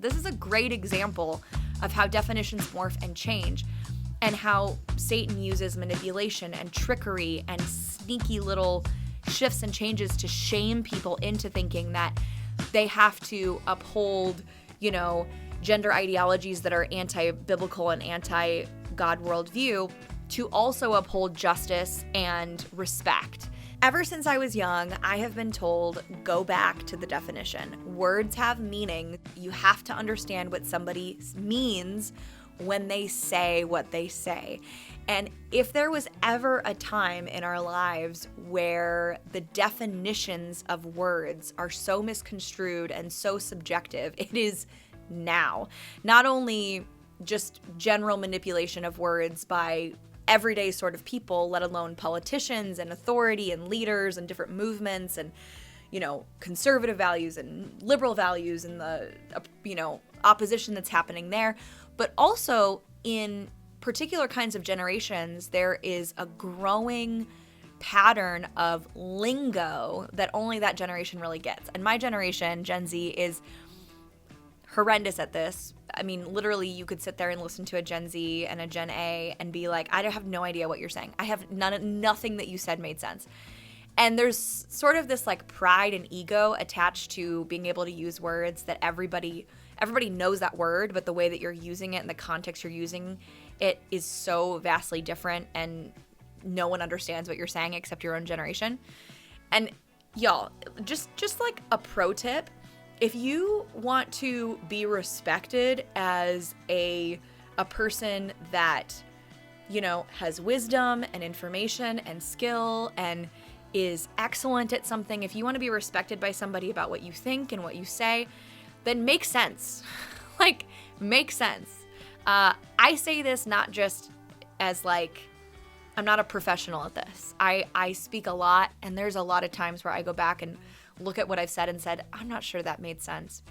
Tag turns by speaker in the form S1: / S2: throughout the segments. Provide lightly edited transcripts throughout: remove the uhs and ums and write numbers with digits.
S1: This is a great example of how definitions morph and change, and how Satan uses manipulation and trickery and sneaky little shifts and changes to shame people into thinking that they have to uphold, gender ideologies that are anti-biblical and anti-God worldview to also uphold justice and respect. Ever since I was young, I have been told, go back to the definition. Words have meaning. You have to understand what somebody means when they say what they say. And if there was ever a time in our lives where the definitions of words are so misconstrued and so subjective, it is now. Not only just general manipulation of words by everyday sort of people, let alone politicians and authority and leaders and different movements and, conservative values and liberal values and the, opposition that's happening there. But also in particular kinds of generations, there is a growing pattern of lingo that only that generation really gets. And my generation, Gen Z, is horrendous at this. I mean, literally, you could sit there and listen to a Gen Z and a Gen A and be like, I have no idea what you're saying. I have nothing that you said made sense. And there's sort of this like pride and ego attached to being able to use words that everybody knows that word, but the way that you're using it and the context you're using it is so vastly different, and no one understands what you're saying except your own generation. And y'all, just like a pro tip, if you want to be respected as a person that, has wisdom and information and skill and is excellent at something, if you want to be respected by somebody about what you think and what you say, then make sense. Make sense. I say this not just as I'm not a professional at this. I speak a lot, and there's a lot of times where I go back and look at what I've said and said, I'm not sure that made sense.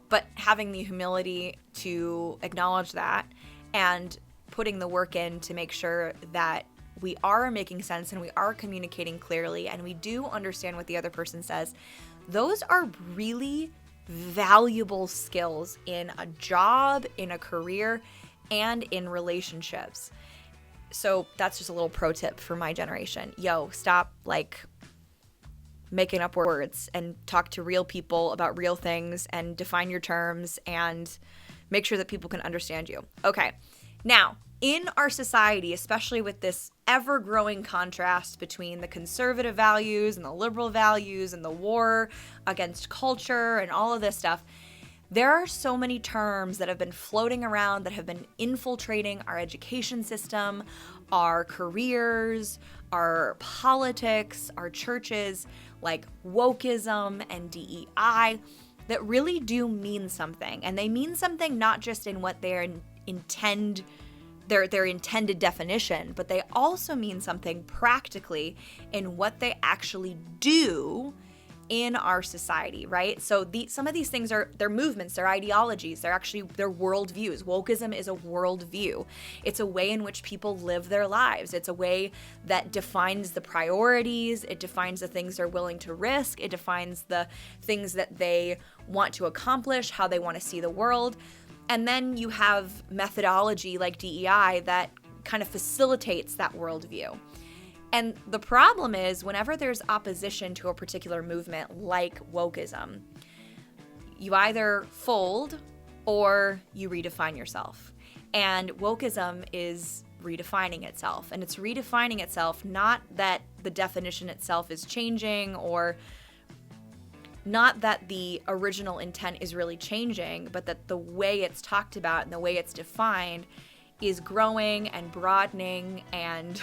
S1: But having the humility to acknowledge that and putting the work in to make sure that we are making sense and we are communicating clearly and we do understand what the other person says, those are really valuable skills in a job, in a career, and in relationships. So that's just a little pro tip for my generation. Stop making up words and talk to real people about real things and define your terms and make sure that people can understand you. Okay, now, in our society, especially with this ever-growing contrast between the conservative values and the liberal values and the war against culture and all of this stuff, there are so many terms that have been floating around that have been infiltrating our education system, our careers, our politics, our churches, like wokeism and DEI, that really do mean something. And they mean something not just in what their intended definition, but they also mean something practically in what they actually do in our society, right? So some of these things they're movements, they're ideologies, they're worldviews. Wokeism is a worldview. It's a way in which people live their lives. It's a way that defines the priorities. It defines the things they're willing to risk. It defines the things that they want to accomplish, how they want to see the world. And then you have methodology like DEI that kind of facilitates that worldview. And the problem is, whenever there's opposition to a particular movement like wokeism, you either fold or you redefine yourself. And wokeism is redefining itself. And it's redefining itself, not that the definition itself is changing, or not that the original intent is really changing, but that the way it's talked about and the way it's defined is growing and broadening and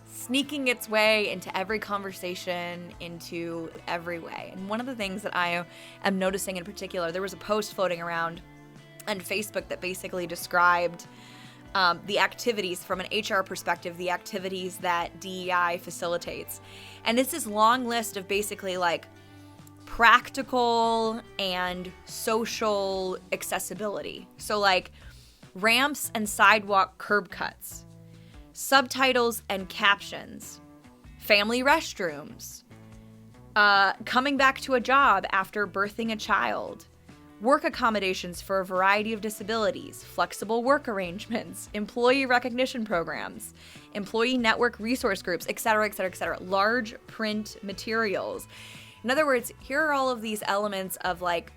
S1: sneaking its way into every conversation, into every way. And one of the things that I am noticing in particular, there was a post floating around on Facebook that basically described the activities from an HR perspective, the activities that DEI facilitates. And it's this long list of basically practical and social accessibility. So ramps and sidewalk curb cuts, subtitles and captions, family restrooms, coming back to a job after birthing a child, work accommodations for a variety of disabilities, flexible work arrangements, employee recognition programs, employee network resource groups, et cetera, et cetera, et cetera. Large print materials. In other words, here are all of these elements of like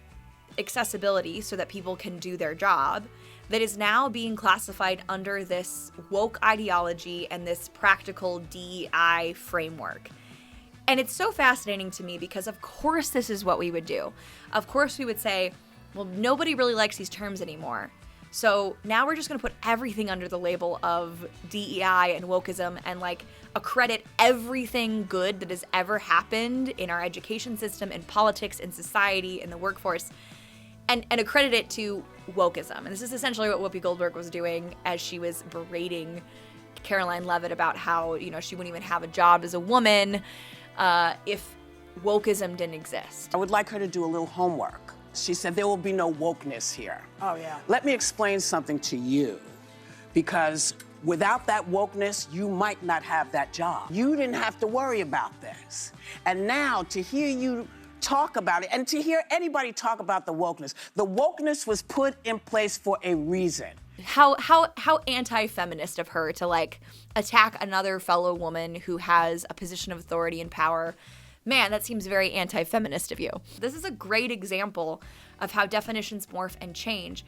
S1: accessibility so that people can do their job that is now being classified under this woke ideology and this practical DEI framework. And it's so fascinating to me because of course this is what we would do. Of course we would say, well, nobody really likes these terms anymore. So now we're just going to put everything under the label of DEI and wokeism and like accredit everything good that has ever happened in our education system, in politics, in society, in the workforce, and accredit it to wokeism. And this is essentially what Whoopi Goldberg was doing as she was berating Caroline Leavitt about how, you know, she wouldn't even have a job as a woman if wokeism didn't exist.
S2: I would like her to do a little homework. She said there will be no wokeness here.
S3: Oh, yeah.
S2: Let me explain something to you, because without that wokeness, you might not have that job. You didn't have to worry about this. And now to hear you talk about it and to hear anybody talk about the wokeness was put in place for a reason.
S1: How anti-feminist of her to like attack another fellow woman who has a position of authority and power. Man, that seems very anti-feminist of you. This is a great example of how definitions morph and change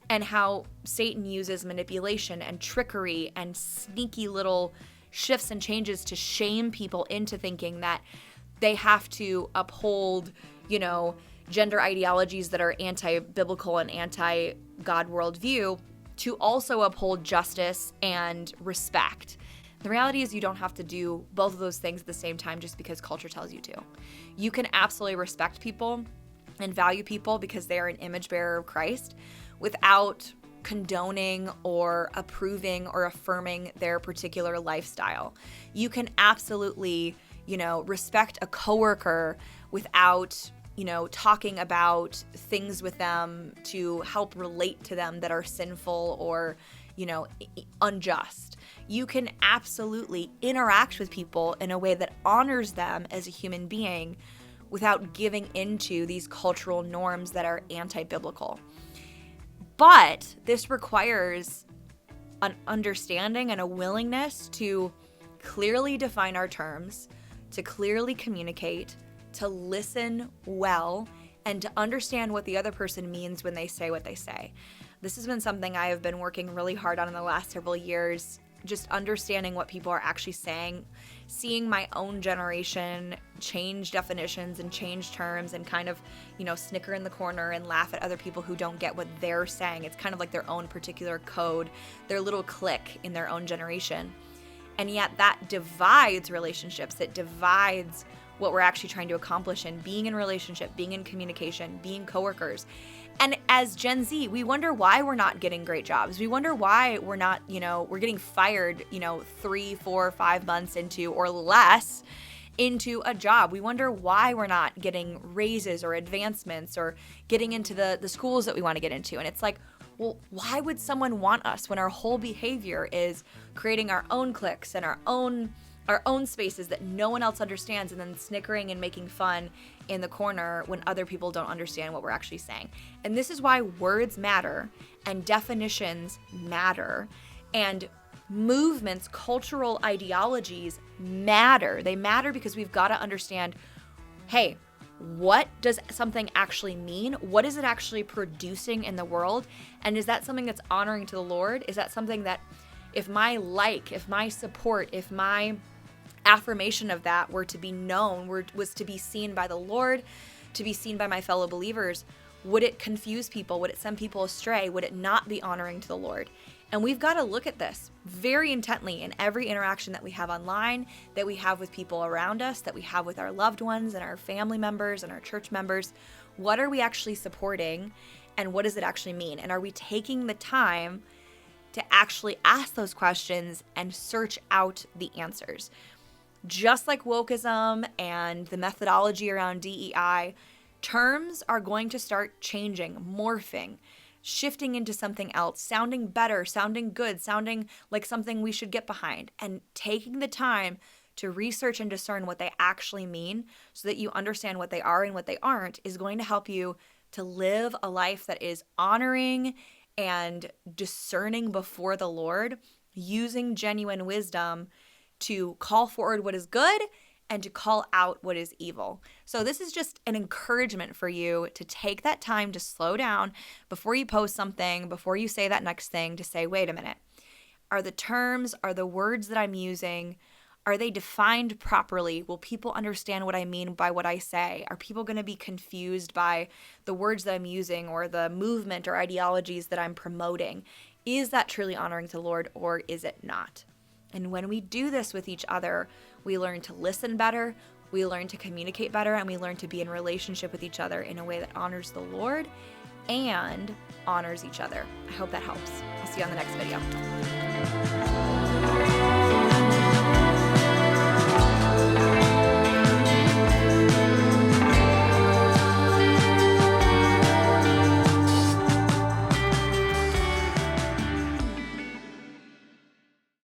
S1: and how Satan uses manipulation and trickery and sneaky little shifts and changes to shame people into thinking that they have to uphold, you know, gender ideologies that are anti-biblical and anti-God worldview to also uphold justice and respect. The reality is you don't have to do both of those things at the same time just because culture tells you to. You can absolutely respect people and value people because they are an image bearer of Christ without condoning or approving or affirming their particular lifestyle. You can absolutely, you know, respect a coworker without, you know, talking about things with them to help relate to them that are sinful or, you know, unjust. You can absolutely interact with people in a way that honors them as a human being without giving into these cultural norms that are anti-biblical. But this requires an understanding and a willingness to clearly define our terms, to clearly communicate, to listen well, and to understand what the other person means when they say what they say. This has been something I have been working really hard on in the last several years, just understanding what people are actually saying, seeing my own generation change definitions and change terms and kind of, you know, snicker in the corner and laugh at other people who don't get what they're saying. It's kind of like their own particular code, their little clique in their own generation. And yet that divides relationships, it divides what we're actually trying to accomplish in being in relationship, being in communication, being coworkers. And as Gen Z, we wonder why we're not getting great jobs. We wonder why we're not, you know, we're getting fired, you know, 3, 4, 5 months into or less into a job. We wonder why we're not getting raises or advancements or getting into the schools that we want to get into. And it's like, well, why would someone want us when our whole behavior is creating our own cliques and our own spaces that no one else understands, and then snickering and making fun in the corner when other people don't understand what we're actually saying. And this is why words matter and definitions matter and movements, cultural ideologies matter. They matter because we've got to understand, hey, what does something actually mean? What is it actually producing in the world? And is that something that's honoring to the Lord? Is that something that if my support, if my affirmation of that were to be known, was to be seen by the Lord, to be seen by my fellow believers, would it confuse people? Would it send people astray? Would it not be honoring to the Lord? And we've got to look at this very intently in every interaction that we have online, that we have with people around us, that we have with our loved ones and our family members and our church members. What are we actually supporting, and what does it actually mean? And are we taking the time to actually ask those questions and search out the answers? Just like wokeism and the methodology around DEI, terms are going to start changing, morphing, shifting into something else, sounding better, sounding good, sounding like something we should get behind. And taking the time to research and discern what they actually mean so that you understand what they are and what they aren't is going to help you to live a life that is honoring and discerning before the Lord, using genuine wisdom to call forward what is good and to call out what is evil. So this is just an encouragement for you to take that time to slow down before you post something, before you say that next thing, to say, wait a minute, are the terms, are the words that I'm using, are they defined properly? Will people understand what I mean by what I say? Are people going to be confused by the words that I'm using or the movement or ideologies that I'm promoting? Is that truly honoring to the Lord, or is it not? And when we do this with each other, we learn to listen better, we learn to communicate better, and we learn to be in relationship with each other in a way that honors the Lord and honors each other. I hope that helps. I'll see you on the next video.